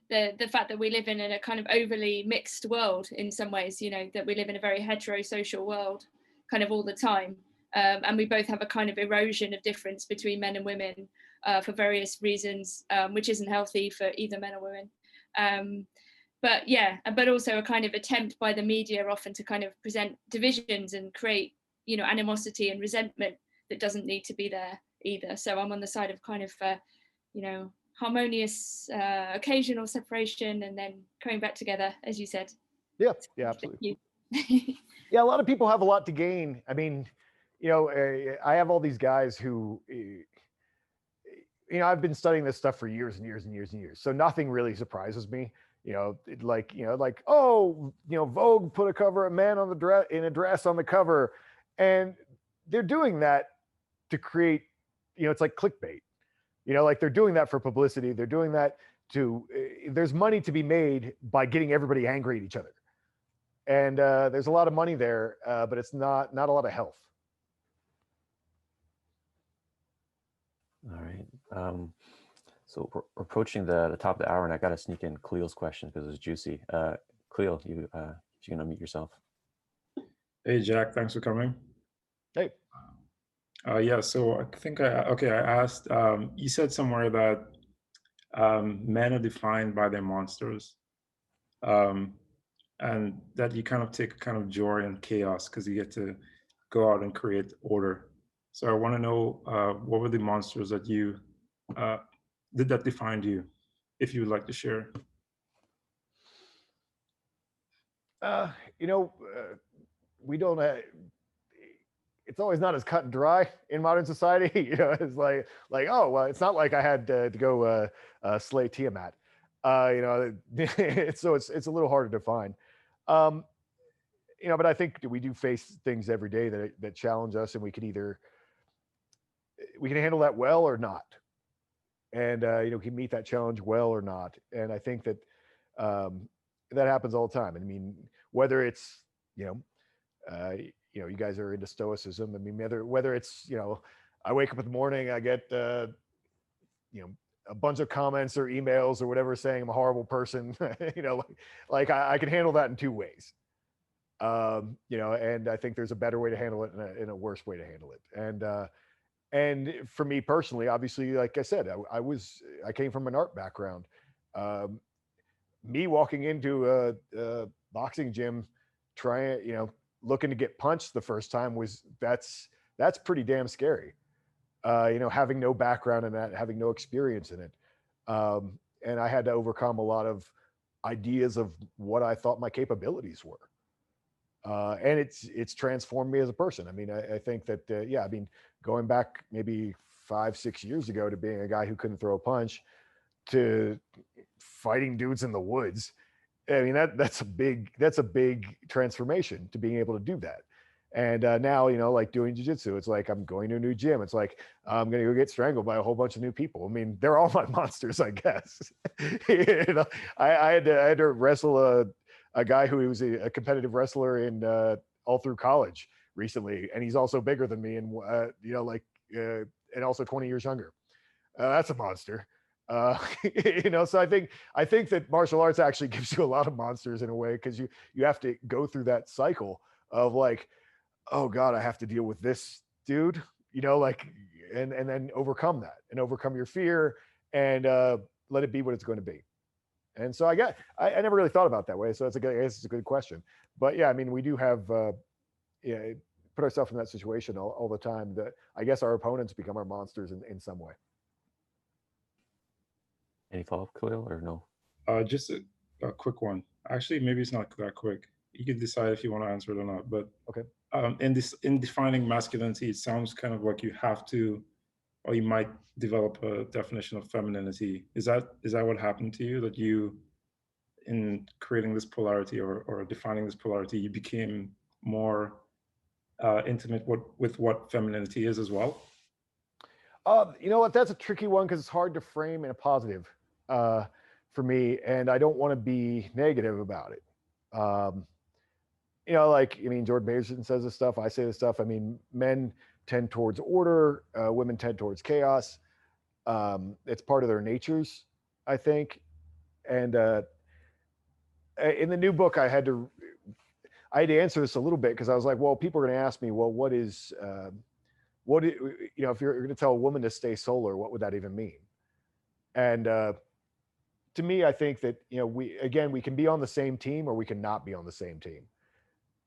the fact that we live in a kind of overly mixed world in some ways, that we live in a very heterosocial world kind of all the time. And we both have a kind of erosion of difference between men and women for various reasons, which isn't healthy for either men or women. But also a kind of attempt by the media often to kind of present divisions and create, animosity and resentment that doesn't need to be there either. So I'm on the side of kind of, harmonious occasional separation and then coming back together, as you said. Yeah, absolutely. Yeah, a lot of people have a lot to gain. I mean, I have all these guys who, I've been studying this stuff for years and years and years and years. So nothing really surprises me. Vogue put a man on the dress in a dress on the cover, and they're doing that to create, it's like clickbait. Like they're doing that for publicity. They're doing that there's money to be made by getting everybody angry at each other. And there's a lot of money there, but it's not a lot of health. All right. So we're approaching the top of the hour, and I got to sneak in Cleo's question because it's juicy. Cleo, you can unmute yourself. Hey, Jack. Thanks for coming. Hey. Yeah. So I think I asked. You said somewhere that men are defined by their monsters, and that you kind of take kind of joy in chaos because you get to go out and create order. So I want to know what were the monsters that you that defined you, if you would like to share. We don't. It's always not as cut and dry in modern society. It's like, oh well, it's not like I had to go slay Tiamat. So it's a little harder to define. But I think we do face things every day that challenge us, and we can handle that well or not. And we can meet that challenge well or not. And I think that That happens all the time. I mean, whether it's, you guys are into stoicism. I mean, whether it's, I wake up in the morning, I get, a bunch of comments or emails or whatever saying I'm a horrible person. I can handle that in two ways. And I think there's a better way to handle it and a worse way to handle it. And for me personally, obviously, like I said, I came from an art background. Me walking into a boxing gym, trying, looking to get punched the first time that's pretty damn scary. Having no background in that, having no experience in it. And I had to overcome a lot of ideas of what I thought my capabilities were. And it's transformed me as a person. I mean, I think that, I mean, going back maybe 5-6 years ago to being a guy who couldn't throw a punch to fighting dudes in the woods. I mean, that's a big transformation to being able to do that. And now, like doing jiu-jitsu, it's like I'm going to a new gym. It's like I'm going to go get strangled by a whole bunch of new people. I mean, they're all my monsters, I guess. I had to wrestle a guy who was a competitive wrestler in all through college recently, and he's also bigger than me, and and also 20 years younger. That's a monster. So I think that martial arts actually gives you a lot of monsters in a way, because you have to go through that cycle of like, oh God, I have to deal with this dude, and then overcome that and overcome your fear and let it be what it's going to be. And so I never really thought about it that way. So I guess it's a good question. But yeah, I mean, we do have put ourselves in that situation all the time. That I guess our opponents become our monsters in some way. Any follow-up, Khalil, or no? Just a quick one. Actually, maybe it's not that quick. You can decide if you want to answer it or not. But okay. In defining masculinity, it sounds kind of like you have to, or you might develop a definition of femininity. Is that what happened to you? That you, in creating this polarity or defining this polarity, you became more intimate with what femininity is as well? You know what? That's a tricky one, because it's hard to frame in a positive for me, and I don't want to be negative about it. Jordan Peterson says this stuff. I say this stuff. I mean, men tend towards order, women tend towards chaos. It's part of their natures, I think. And in the new book, I had to answer this a little bit, because I was like, well, people are going to ask me, well, if you're going to tell a woman to stay solar, what would that even mean? And to me, I think that, we can be on the same team or we can not be on the same team.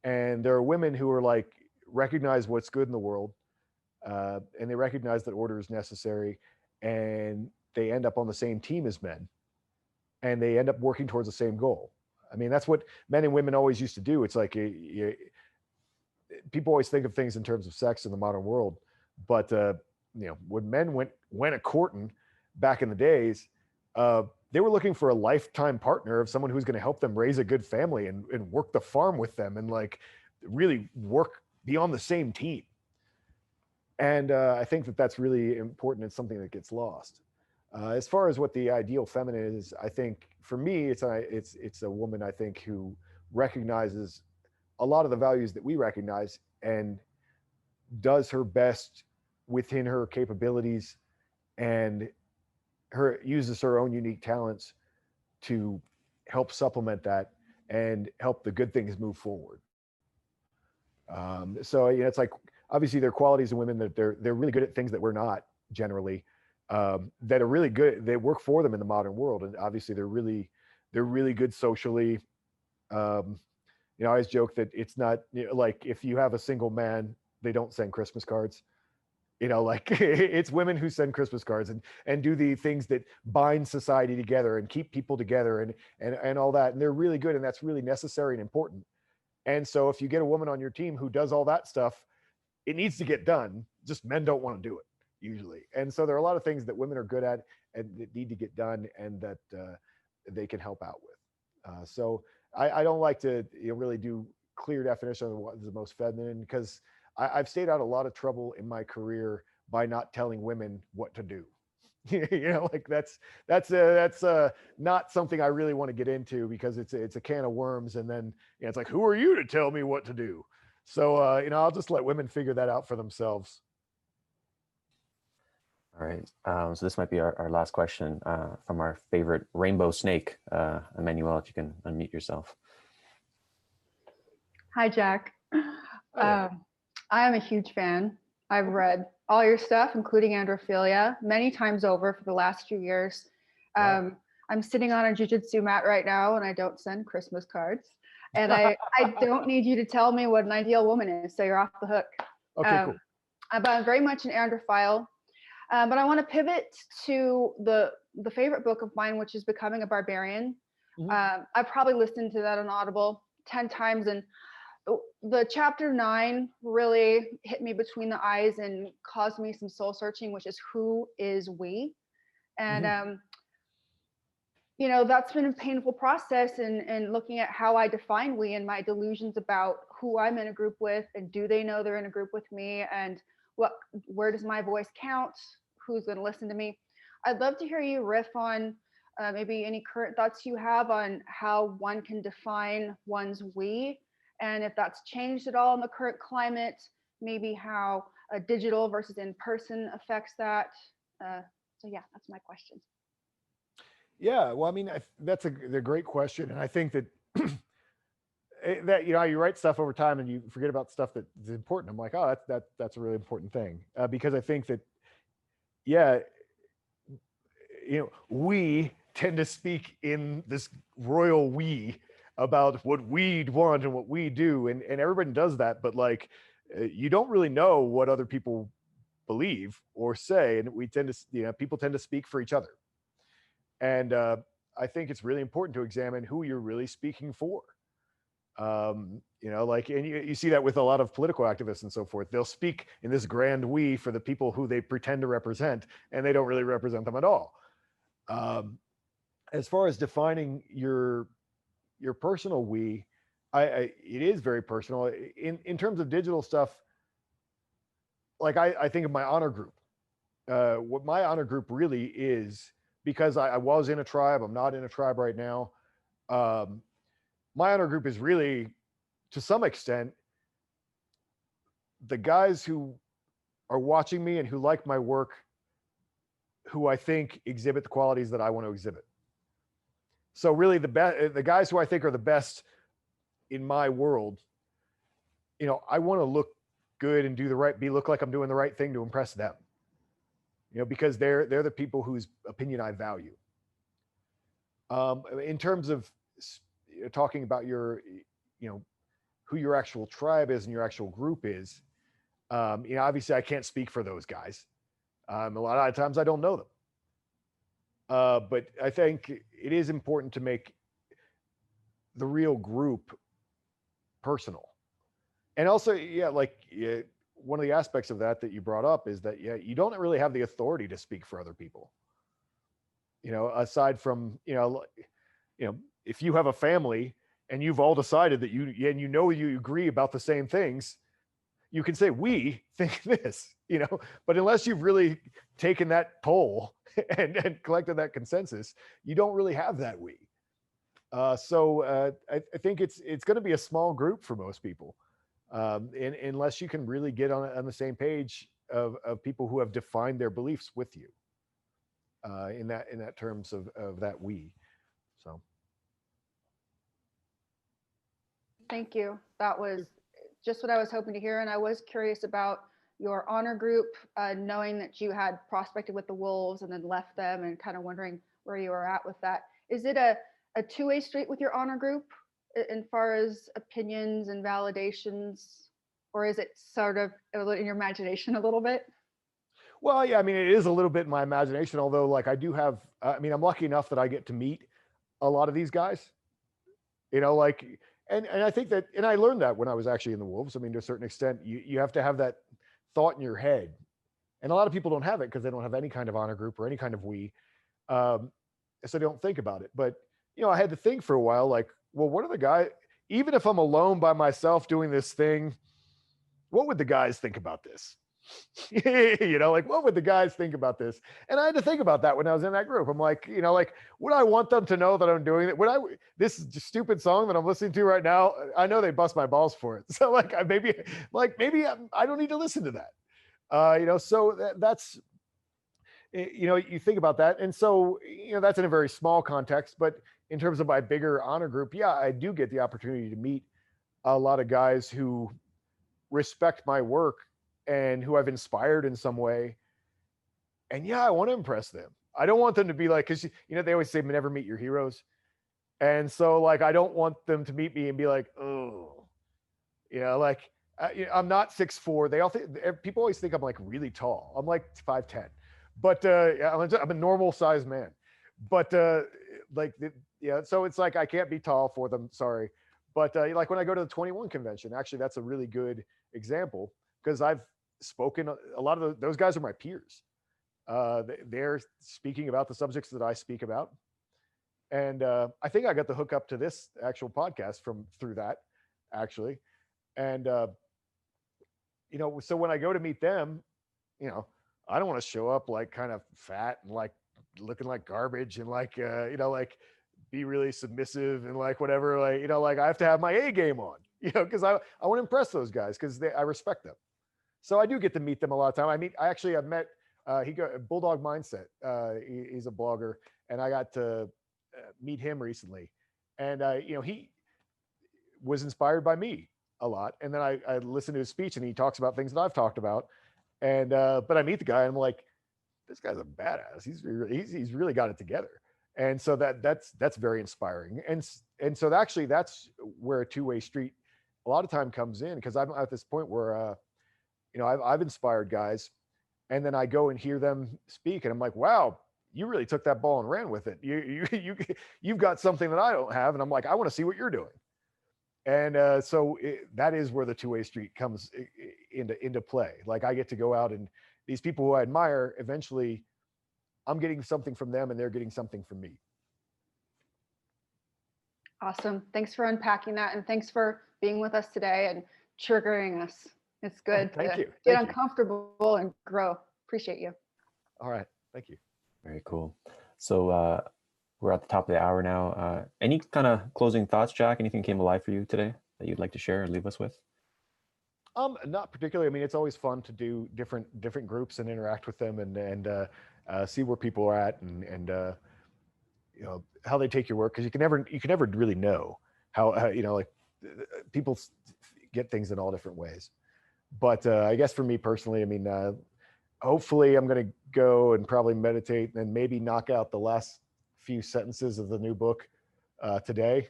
And there are women who are like, recognize what's good in the world, and they recognize that order is necessary, and they end up on the same team as men, and they end up working towards the same goal. I mean, that's what men and women always used to do. It's like people always think of things in terms of sex in the modern world, but when men went a courting back in the days, they were looking for a lifetime partner of someone who's going to help them raise a good family and work the farm with them and like really be on the same team. And I think that that's really important. It's something that gets lost. As far as what the ideal feminine is, I think for me, it's a woman, I think, who recognizes a lot of the values that we recognize and does her best within her capabilities, and uses her own unique talents to help supplement that and help the good things move forward. So it's like, obviously there are qualities in women that they're really good at things that we're not generally, that are really good. They work for them in the modern world, and obviously they're really good socially. I always joke that it's not like if you have a single man, they don't send Christmas cards. It's women who send Christmas cards and do the things that bind society together and keep people together and all that. And they're really good, and that's really necessary and important. And so if you get a woman on your team who does all that stuff, it needs to get done. Just men don't want to do it usually. And so there are a lot of things that women are good at and that need to get done, and that they can help out with. So I don't like to really do clear definition of what is the most feminine, because I've stayed out a lot of trouble in my career by not telling women what to do. Like that's not something I really want to get into, because it's a can of worms. And then it's like, who are you to tell me what to do? So I'll just let women figure that out for themselves. All right. So this might be our last question from our favorite rainbow snake. Emmanuel, if you can unmute yourself. Hi, Jack. Hi. I am a huge fan. I've read all your stuff, including Androphilia, many times over for the last few years. Wow. I'm sitting on a jiu-jitsu mat right now, and I don't send Christmas cards. And I don't need you to tell me what an ideal woman is, so you're off the hook. Okay, cool. But I'm very much an Androphile. But I want to pivot to the favorite book of mine, which is Becoming a Barbarian. I probably listened to that on Audible 10 times, and the chapter 9 really hit me between the eyes and caused me some soul searching, which is who is we? And that's been a painful process, and looking at how I define we and my delusions about who I'm in a group with, and do they know they're in a group with me, and where does my voice count? Who's going to listen to me? I'd love to hear you riff on maybe any current thoughts you have on how one can define one's we, and if that's changed at all in the current climate, maybe how digital versus in person affects that. So yeah, that's my question. Yeah, well, I mean, that's a great question, and I think that that you write stuff over time and you forget about stuff that is important. I'm like, oh, that's a really important thing, because I think that we tend to speak in this royal we about what we'd want and what we do, and everybody does that, but like you don't really know what other people believe or say, and we tend to people tend to speak for each other. And I think it's really important to examine who you're really speaking for. And you see that with a lot of political activists and so forth. They'll speak in this grand we for the people who they pretend to represent, and they don't really represent them at all. As far as defining your personal we, it is very personal. In terms of digital stuff, like I think of my honor group. What my honor group really is, because I was in a tribe, I'm not in a tribe right now. My honor group is really, to some extent, the guys who are watching me and who like my work, who I think exhibit the qualities that I want to exhibit. So really the guys who I think are the best in my world, I want to look good and look like I'm doing the right thing to impress them. Because they're the people whose opinion I value. In terms of talking about your, who your actual tribe is and your actual group is, obviously I can't speak for those guys. A lot of times I don't know them. But I think it is important to make the real group personal. And also, one of the aspects of that you brought up is that you don't really have the authority to speak for other people. Aside from if you have a family and you've all decided that you agree about the same things, you can say we think this, but unless you've really taken that poll and collected that consensus, you don't really have that we. So I think it's going to be a small group for most people. Unless you can really get on the same page of people who have defined their beliefs with you, in that terms of that we. So, thank you. That was just what I was hoping to hear, and I was curious about your honor group, knowing that you had prospected with the Wolves and then left them, and kind of wondering where you were at with that. Is it a two-way street with your honor group, in far as opinions and validations, or is it sort of in your imagination a little bit? Well, yeah, I mean, it is a little bit in my imagination, although like I do have, I'm lucky enough that I get to meet a lot of these guys, and I think that, and I learned that when I was actually in the Wolves. I mean, to a certain extent, you have to have that thought in your head, and a lot of people don't have it because they don't have any kind of honor group or any kind of we, so they don't think about it. But I had to think for a while, like, well, what are the guys, even if I'm alone by myself doing this thing, what would the guys think about this? You know, like what would the guys think about this? And I had to think about that when I was in that group. I'm like, you know, like would I want them to know that I'm doing it? Would I? This is just stupid song that I'm listening to right now. I know they bust my balls for it. So like maybe I don't need to listen to that. You know, so that's you know, you think about that, and so you know that's in a very small context, but in terms of my bigger honor group, yeah, I do get the opportunity to meet a lot of guys who respect my work and who I've inspired in some way. And yeah, I want to impress them. I don't want them to be like, because you know they always say never meet your heroes, and so like I don't want them to meet me and be like, oh, you know, like you know, I'm not 6'4". They all think, people always think I'm like really tall. I'm like 5'10", but yeah, I'm a normal sized man. But like yeah, so it's like I can't be tall for them. Sorry, but like when I go to the 21 convention, actually that's a really good example because I've spoken. A lot of those guys are my peers. They're speaking about the subjects that I speak about, and I think I got the hook up to this actual podcast through that actually. And you know, so when I go to meet them, you know, I don't want to show up like kind of fat and like looking like garbage and like you know, like be really submissive and like whatever, like you know, like I have to have my A game on, you know, because I want to impress those guys because I respect them. So I do get to meet them a lot of time. I've met Bulldog Mindset. He's a blogger, and I got to meet him recently, and you know, he was inspired by me a lot. And then I listened to his speech, and he talks about things that I've talked about. And but I meet the guy, and I'm like, this guy's a badass. He's really got it together. And so that's very inspiring. And so actually that's where a two-way street a lot of time comes in, because I'm at this point where you know, I've inspired guys, and then I go and hear them speak, and I'm like, wow, you really took that ball and ran with it. You've got something that I don't have, and I'm like, I want to see what you're doing. And so that is where the two-way street comes into play. Like I get to go out, and these people who I admire, eventually I'm getting something from them and they're getting something from me. Awesome. Thanks for unpacking that, and thanks for being with us today and triggering us. It's good to get uncomfortable and grow. Appreciate you. All right. Thank you. Very cool. So we're at the top of the hour now. Any kind of closing thoughts, Jack? Anything came alive for you today that you'd like to share and leave us with? Not particularly. I mean, it's always fun to do different groups and interact with them and see where people are at and you know, how they take your work, because you can never really know how you know, like people get things in all different ways. But I guess for me personally, I mean, hopefully I'm going to go and probably meditate and maybe knock out the last few sentences of the new book today.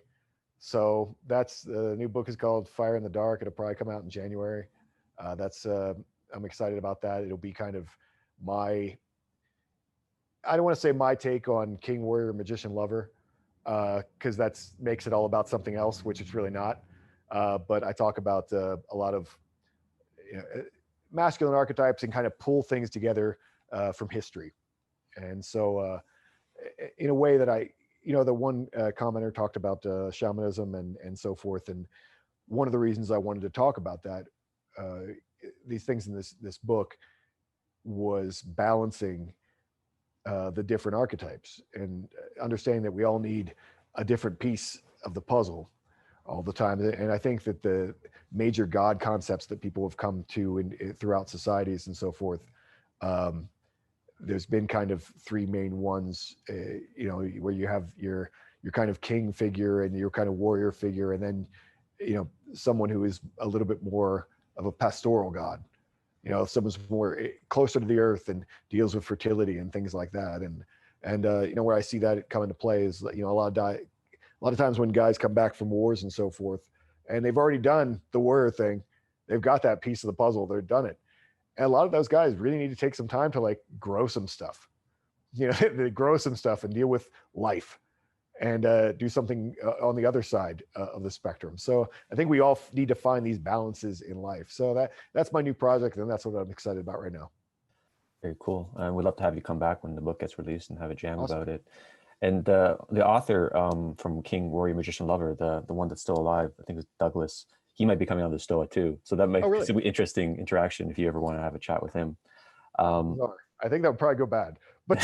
So that's the new book is called Fire in the Dark. It'll probably come out in January. I'm excited about that. It'll be kind of I don't want to say my take on King, Warrior, Magician, Lover, because that makes it all about something else, which it's really not. But I talk about a lot of, you know, masculine archetypes and kind of pull things together from history. And so in a way that you know, the one commenter talked about shamanism and so forth. And one of the reasons I wanted to talk about that, these things in this book, was balancing the different archetypes and understanding that we all need a different piece of the puzzle all the time. And I think that the major God concepts that people have come to throughout societies and so forth, there's been kind of three main ones, you know, where you have your kind of king figure and your kind of warrior figure, and then, you know, someone who is a little bit more of a pastoral god. You know, someone's more closer to the earth and deals with fertility and things like that. And you know, where I see that come into play is, you know, a lot of times when guys come back from wars and so forth, and they've already done the warrior thing, they've got that piece of the puzzle, they've done it. And a lot of those guys really need to take some time to like grow some stuff, you know, they grow some stuff and deal with life and do something on the other side of the spectrum. So I think we all need to find these balances in life. So that's my new project, and that's what I'm excited about right now. Very cool. And we'd love to have you come back when the book gets released and have a jam about it. And the author from King, Warrior, Magician, Lover, the one that's still alive, I think it's Douglas, he might be coming on the Stoa too. So that might Oh, really? be interesting interaction if you ever want to have a chat with him. I think that would probably go bad, but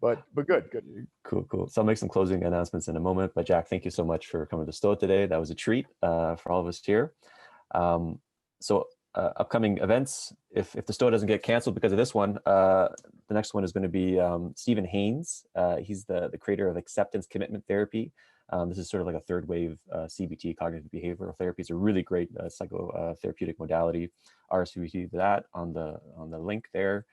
but good. Cool. So I'll make some closing announcements in a moment. But Jack, thank you so much for coming to the Stoa today. That was a treat for all of us here. Upcoming events, if the Stoa doesn't get canceled because of this one, the next one is going to be Stephen Haynes. He's the creator of acceptance commitment therapy. This is sort of like a third wave CBT, cognitive behavioral therapy. It's a really great psychotherapeutic modality. RSVP to that on the link there.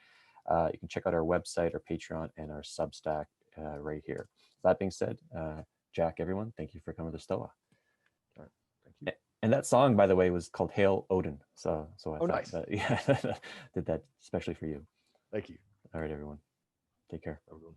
You can check out our website, our Patreon, and our Substack right here. That being said, Jack, everyone, thank you for coming to the Stoa. Thank you. And that song, by the way, was called Hail Odin. So I thought nice. that, yeah, did that especially for you. Thank you. All right, everyone. Take care. Have a good one.